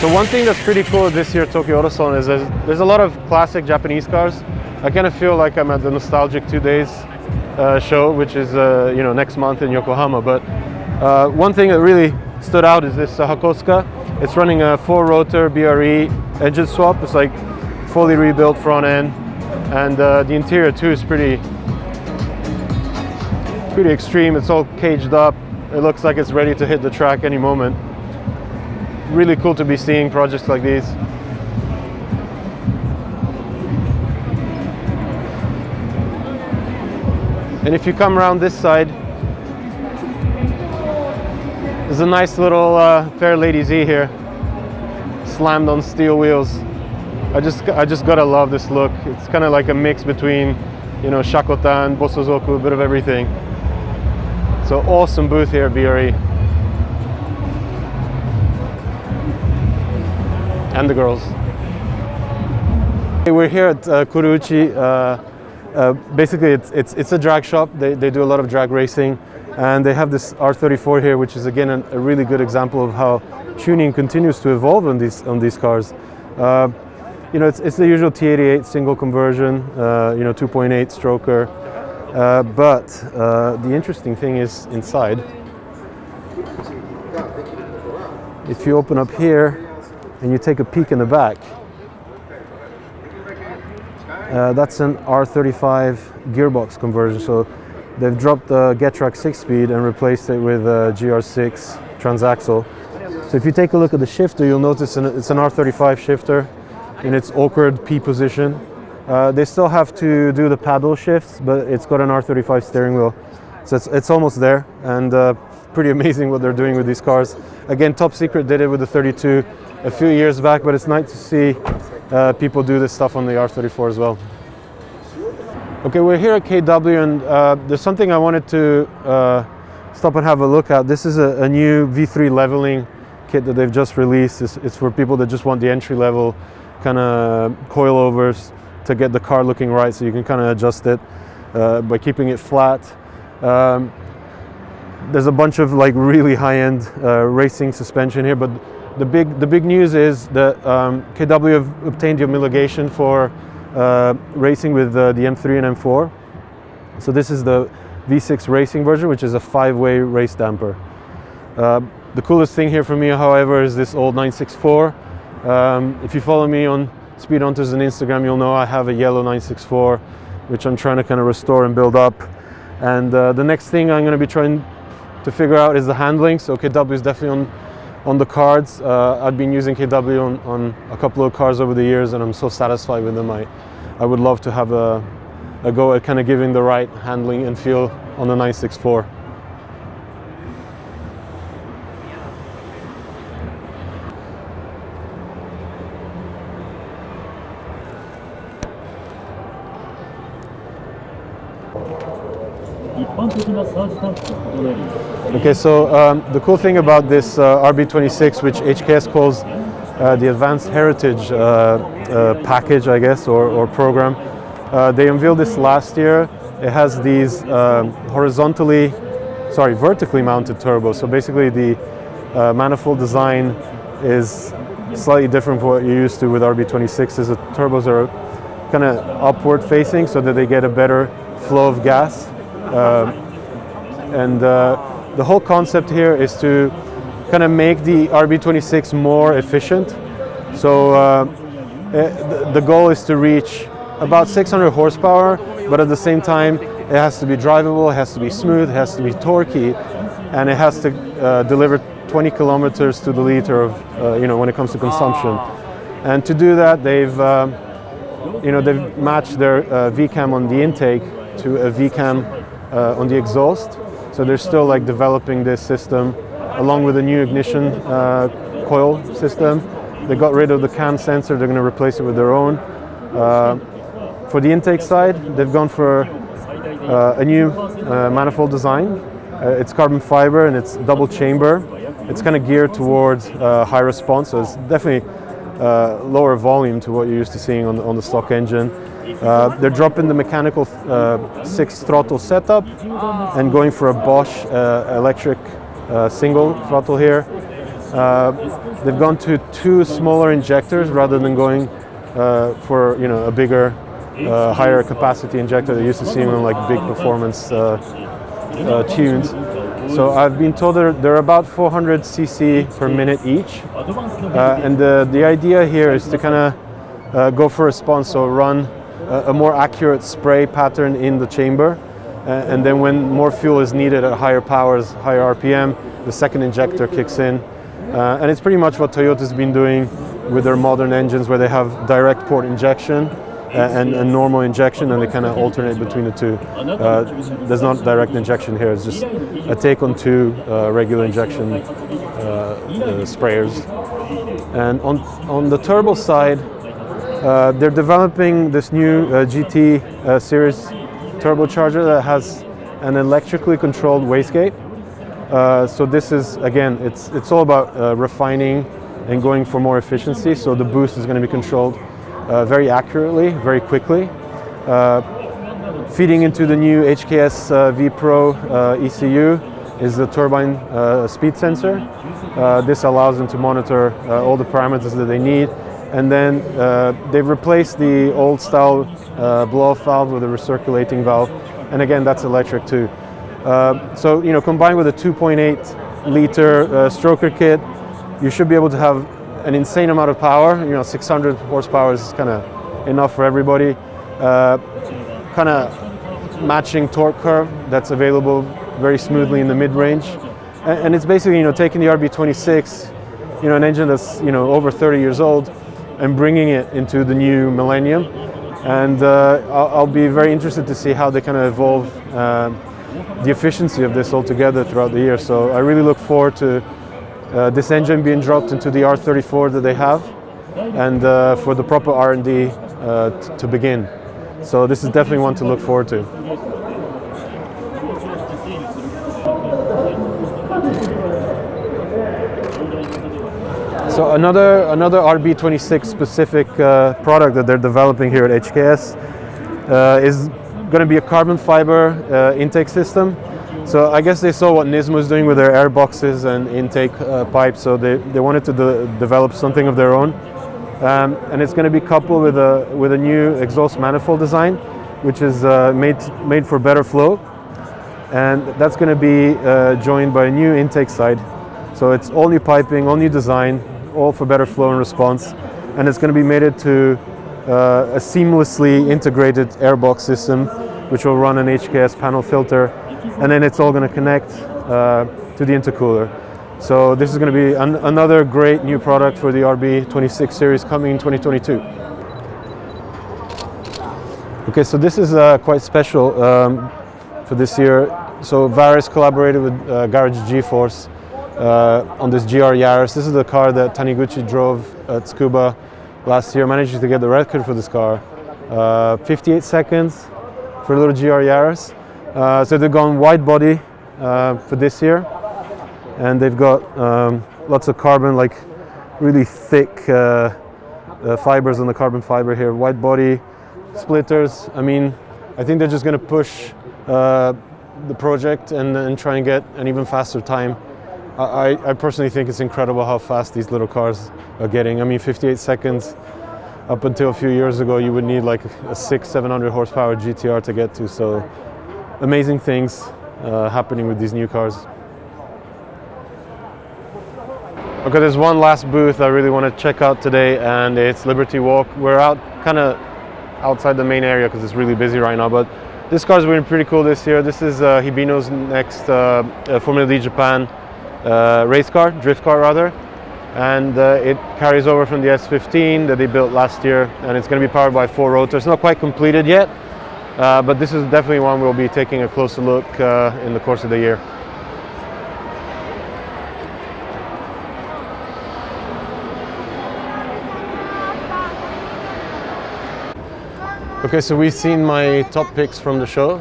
So one thing that's pretty cool this year Tokyo Auto Salon is there's a lot of classic Japanese cars. I kind of feel like I'm at the Nostalgic 2 Days show, which is next month in Yokohama. But one thing that really stood out is this Hakosuka. It's running a 4-rotor BRE engine swap. It's like fully rebuilt front end, and the interior too is pretty extreme. It's all caged up. It looks like it's ready to hit the track any moment. Really cool to be seeing projects like these. And if you come around this side, there's a nice little Fair Lady Z here, slammed on steel wheels. I just gotta love this look. It's kind of like a mix between, Shakotan, Bosozoku, a bit of everything. So awesome booth here at BRE. And the girls. We're here at Kuruuchi. Basically, it's a drag shop. They do a lot of drag racing, and they have this R34 here, which is again a really good example of how tuning continues to evolve on these cars. It's the usual T88 single conversion, 2.8 stroker. But the interesting thing is inside. If you open up here and you take a peek in the back, that's an R35 gearbox conversion. So they've dropped the Getrack 6-speed and replaced it with a GR6 transaxle. So if you take a look at the shifter, you'll notice it's an R35 shifter in its awkward P position. They still have to do the paddle shifts, but it's got an R35 steering wheel. So it's almost there, and pretty amazing what they're doing with these cars. Again, Top Secret did it with the 32 a few years back, but it's nice to see people do this stuff on the R34 as well. Okay, we're here at KW, and there's something I wanted to stop and have a look at. This is a new V3 leveling kit that they've just released. It's for people that just want the entry level kind of coilovers to get the car looking right, so you can kind of adjust it by keeping it flat. There's a bunch of like really high-end racing suspension here, but the big news is that KW have obtained the homologation for racing with the M3 and M4. So this is the V6 racing version, which is a 5-way race damper. The coolest thing here for me, however, is this old 964. If you follow me on Speed Hunters and Instagram, you'll know I have a yellow 964, which I'm trying to kind of restore and build up. And the next thing I'm going to be trying to figure out is the handling. So KW is definitely on the cards. I've been using KW on a couple of cars over the years, and I'm so satisfied with them. I would love to have a go at kind of giving the right handling and feel on the 964. Okay, so the cool thing about this RB26, which HKS calls the Advanced Heritage package, I guess, or program, they unveiled this last year. It has these vertically mounted turbos. So basically the manifold design is slightly different from what you're used to with RB26s. The turbos are kind of upward facing so that they get a better flow of gas. The whole concept here is to kind of make the RB26 more efficient. So the goal is to reach about 600 horsepower, but at the same time it has to be drivable, it has to be smooth, it has to be torquey, and it has to deliver 20 kilometers to the liter of when it comes to consumption. And to do that, they've matched their VCAM on the intake to a VCAM on the exhaust. So they're still like developing this system along with a new ignition coil system. They got rid of the cam sensor, they're going to replace it with their own. For the intake side, they've gone for a new manifold design. It's carbon fiber and it's double chamber. It's kind of geared towards high response, so it's definitely lower volume to what you're used to seeing on the stock engine. They're dropping the mechanical 6 throttle setup and going for a Bosch electric single throttle here. They've gone to 2 smaller injectors rather than going for a bigger, higher capacity injector that used to see on like big performance tunes. So I've been told they're about 400 cc per minute each, and the idea here is to kind of go for response, so run a more accurate spray pattern in the chamber, and then when more fuel is needed at higher powers, higher RPM, the second injector kicks in. And it's pretty much what Toyota's been doing with their modern engines, where they have direct port injection and normal injection, and they kind of alternate between the two. There's not direct injection here, it's just a take on 2 regular injection sprayers. And on the turbo side, they're developing this new GT series turbocharger that has an electrically controlled wastegate. So this is, again, it's all about refining and going for more efficiency. So the boost is going to be controlled very accurately, very quickly. Feeding into the new HKS V Pro ECU is the turbine speed sensor. This allows them to monitor all the parameters that they need. And then they've replaced the old style blow-off valve with a recirculating valve. And again, that's electric too. So, combined with a 2.8 liter stroker kit, you should be able to have an insane amount of power. 600 horsepower is kind of enough for everybody. Kind of matching torque curve that's available very smoothly in the mid-range. And it's basically, taking the RB26, an engine that's, over 30 years old, and bringing it into the new millennium. And I'll be very interested to see how they kind of evolve the efficiency of this altogether throughout the year. So I really look forward to this engine being dropped into the R34 that they have, and for the proper R&D to begin. So this is definitely one to look forward to. So another RB26 specific product that they're developing here at HKS is going to be a carbon fiber intake system. So I guess they saw what Nismo was doing with their air boxes and intake pipes, so they wanted to develop something of their own. And it's going to be coupled with a new exhaust manifold design, which is made for better flow. And that's going to be joined by a new intake side. So it's all new piping, all new design, all for better flow and response. And it's going to be mated to a seamlessly integrated airbox system, which will run an HKS panel filter, and then it's all going to connect to the intercooler. So this is going to be another great new product for the RB26 series coming in 2022. Okay, so this is quite special for this year. So Varis collaborated with Garage G-Force on this GR Yaris. This is the car that Taniguchi drove at Tsukuba last year, managed to get the record for this car. 58 seconds for a little GR Yaris. So they've gone wide body for this year, and they've got lots of carbon, like really thick fibers on the carbon fiber here. Wide body, splitters. I mean, I think they're just going to push the project and try and get an even faster time. I personally think it's incredible how fast these little cars are getting. I mean, 58 seconds. Up until a few years ago, you would need like a 600-700 horsepower GT-R to get to. So amazing things happening with these new cars. Okay, there's one last booth I really want to check out today, and it's Liberty Walk. We're out kind of outside the main area because it's really busy right now, but this car's been pretty cool this year. This is Hibino's next Formula D Japan race car, drift car rather, and it carries over from the S15 that they built last year, and it's going to be powered by 4 rotors. Not quite completed yet, but this is definitely one we'll be taking a closer look in the course of the year. Okay, so we've seen my top picks from the show.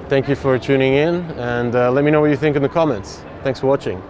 Thank you for tuning in, and let me know what you think in the comments. Thanks for watching.